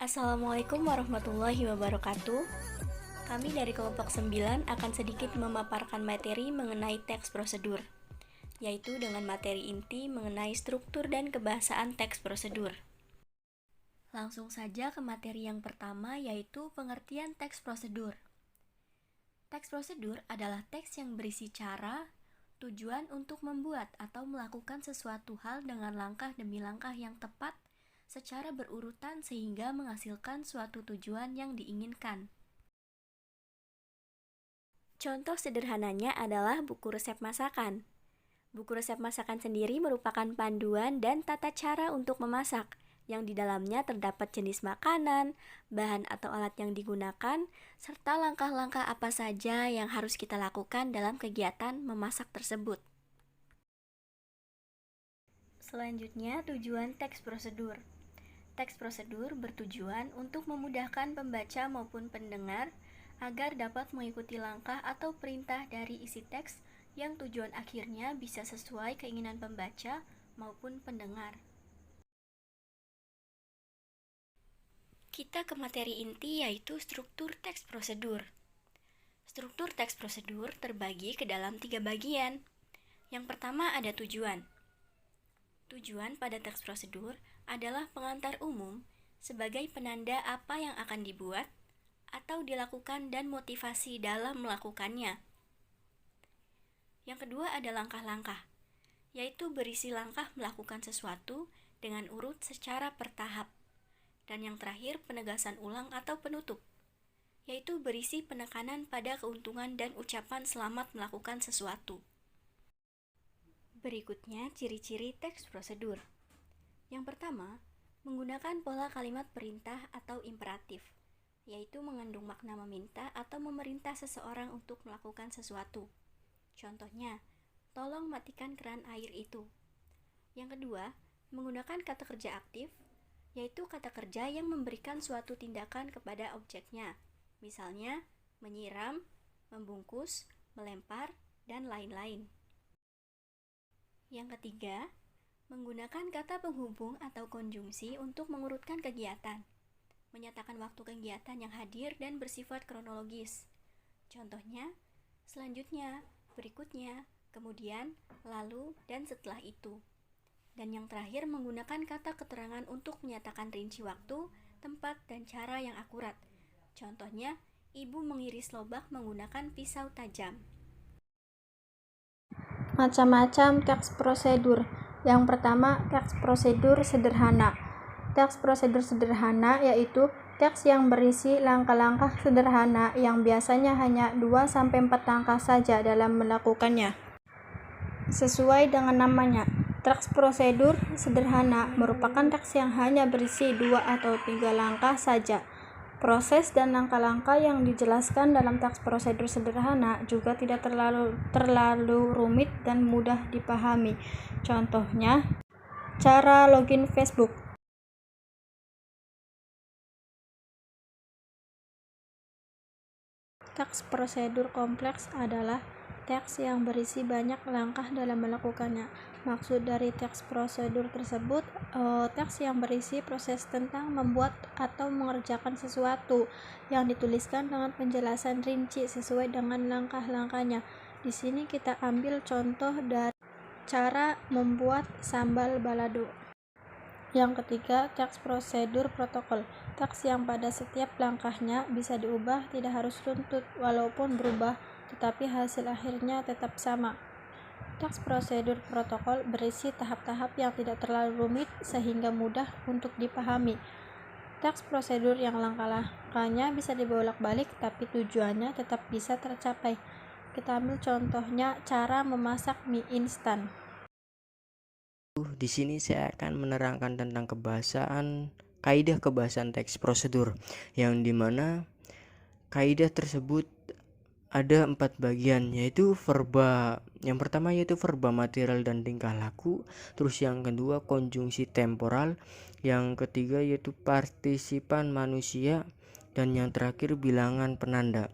Assalamualaikum warahmatullahi wabarakatuh. Kami dari kelompok 9 akan sedikit memaparkan materi mengenai teks prosedur, yaitu dengan materi inti mengenai struktur dan kebahasaan teks prosedur. Langsung saja ke materi yang pertama, yaitu pengertian teks prosedur. Teks prosedur adalah teks yang berisi cara, tujuan untuk membuat atau melakukan sesuatu hal dengan langkah demi langkah yang tepat secara berurutan sehingga menghasilkan suatu tujuan yang diinginkan. Contoh sederhananya adalah buku resep masakan. Buku resep masakan sendiri merupakan panduan dan tata cara untuk memasak, yang di dalamnya terdapat jenis makanan, bahan atau alat yang digunakan, serta langkah-langkah apa saja yang harus kita lakukan dalam kegiatan memasak tersebut. Selanjutnya, tujuan teks prosedur. Teks prosedur bertujuan untuk memudahkan pembaca maupun pendengar agar dapat mengikuti langkah atau perintah dari isi teks yang tujuan akhirnya bisa sesuai keinginan pembaca maupun pendengar. Kita ke materi inti, yaitu struktur teks prosedur. Struktur teks prosedur terbagi ke dalam 3 bagian. Yang pertama ada tujuan. Tujuan pada teks prosedur adalah pengantar umum sebagai penanda apa yang akan dibuat atau dilakukan dan motivasi dalam melakukannya. Yang kedua ada langkah-langkah, yaitu berisi langkah melakukan sesuatu dengan urut secara bertahap. Dan yang terakhir penegasan ulang atau penutup, yaitu berisi penekanan pada keuntungan dan ucapan selamat melakukan sesuatu. Berikutnya ciri-ciri teks prosedur. Yang pertama, menggunakan pola kalimat perintah atau imperatif, yaitu mengandung makna meminta atau memerintah seseorang untuk melakukan sesuatu. Contohnya, tolong matikan keran air itu. Yang kedua, menggunakan kata kerja aktif, yaitu kata kerja yang memberikan suatu tindakan kepada objeknya, misalnya menyiram, membungkus, melempar, dan lain-lain. Yang ketiga, menggunakan kata penghubung atau konjungsi untuk mengurutkan kegiatan, menyatakan waktu kegiatan yang hadir dan bersifat kronologis. Contohnya, selanjutnya, berikutnya, kemudian, lalu, dan setelah itu. Dan yang terakhir menggunakan kata keterangan untuk menyatakan rinci waktu, tempat, dan cara yang akurat. Contohnya, ibu mengiris lobak menggunakan pisau tajam. Macam-macam teks prosedur. Yang pertama, teks prosedur sederhana. Teks prosedur sederhana yaitu teks yang berisi langkah-langkah sederhana yang biasanya hanya 2-4 langkah saja dalam melakukannya. Sesuai dengan namanya, teks prosedur sederhana merupakan teks yang hanya berisi 2 atau 3 langkah saja. Proses dan langkah-langkah yang dijelaskan dalam teks prosedur sederhana juga tidak terlalu rumit dan mudah dipahami. Contohnya, cara login Facebook. Teks prosedur kompleks adalah teks yang berisi banyak langkah dalam melakukannya. Maksud dari teks prosedur tersebut, teks yang berisi proses tentang membuat atau mengerjakan sesuatu yang dituliskan dengan penjelasan rinci sesuai dengan langkah-langkahnya. Di sini kita ambil contoh dari cara membuat sambal balado. Yang ketiga, teks prosedur protokol. Teks yang pada setiap langkahnya bisa diubah, tidak harus runtut walaupun berubah, tetapi hasil akhirnya tetap sama. Teks prosedur protokol berisi tahap-tahap yang tidak terlalu rumit sehingga mudah untuk dipahami. Teks prosedur yang langkah-langkahnya bisa dibolak-balik tapi tujuannya tetap bisa tercapai. Kita ambil contohnya cara memasak mie instan. Di sini saya akan menerangkan tentang kaidah kebahasaan teks prosedur, yang dimana kaidah tersebut ada 4 bagian, yaitu verba. Yang pertama yaitu verba material dan tingkah laku, terus yang kedua konjungsi temporal, yang ketiga yaitu partisipan manusia, dan yang terakhir bilangan penanda.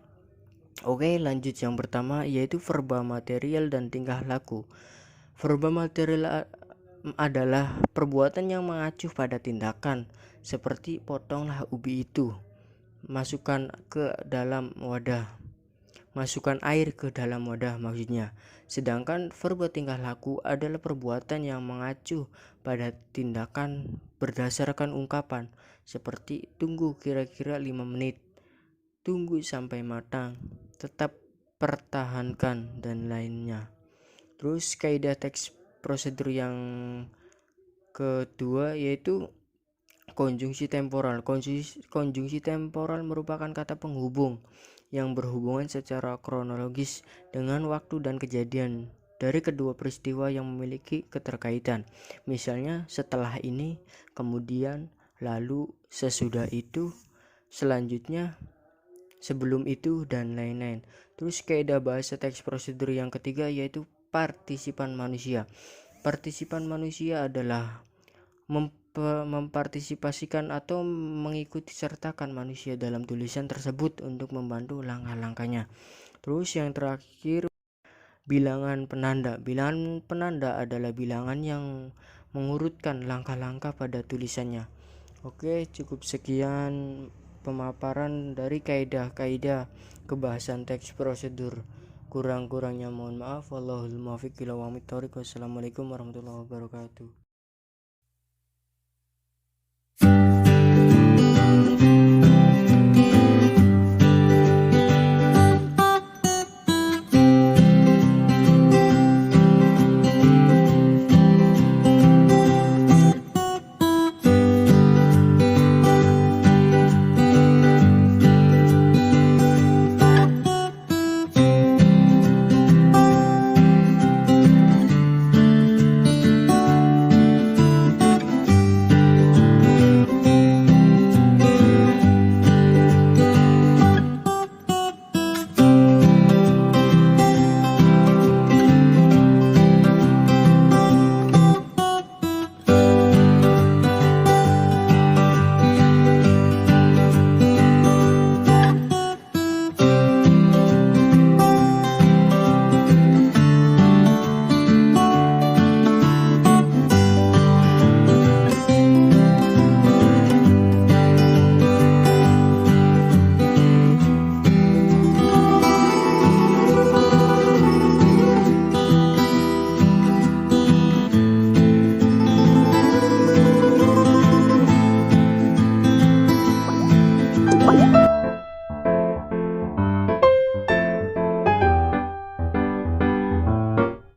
Oke, lanjut. Yang pertama yaitu verba material dan tingkah laku. Verba material adalah perbuatan yang mengacu pada tindakan, seperti potonglah ubi itu, masukkan air ke dalam wadah maksudnya. Sedangkan verb tingkah laku adalah perbuatan yang mengacu pada tindakan berdasarkan ungkapan, seperti tunggu kira-kira 5 menit, tunggu sampai matang, tetap pertahankan, dan lainnya. Terus kaidah teks prosedur yang kedua yaitu konjungsi temporal. Konjungsi temporal merupakan kata penghubung yang berhubungan secara kronologis dengan waktu dan kejadian dari kedua peristiwa yang memiliki keterkaitan. Misalnya setelah ini, kemudian, lalu, sesudah itu, selanjutnya, sebelum itu, dan lain-lain. Terus kaidah bahasa teks prosedur yang ketiga yaitu partisipan manusia. Partisipan manusia adalah mempartisipasikan atau mengikuti sertakan manusia dalam tulisan tersebut untuk membantu langkah-langkahnya. Terus yang terakhir, bilangan penanda. Bilangan penanda adalah bilangan yang mengurutkan langkah-langkah pada tulisannya. Oke, cukup sekian pemaparan dari kaidah-kaidah kebahasan teks prosedur. Kurang-kurangnya mohon maaf. Wallahul muwaffiq ila aqwamit thoriq. Wassalamualaikum warahmatullahi wabarakatuh.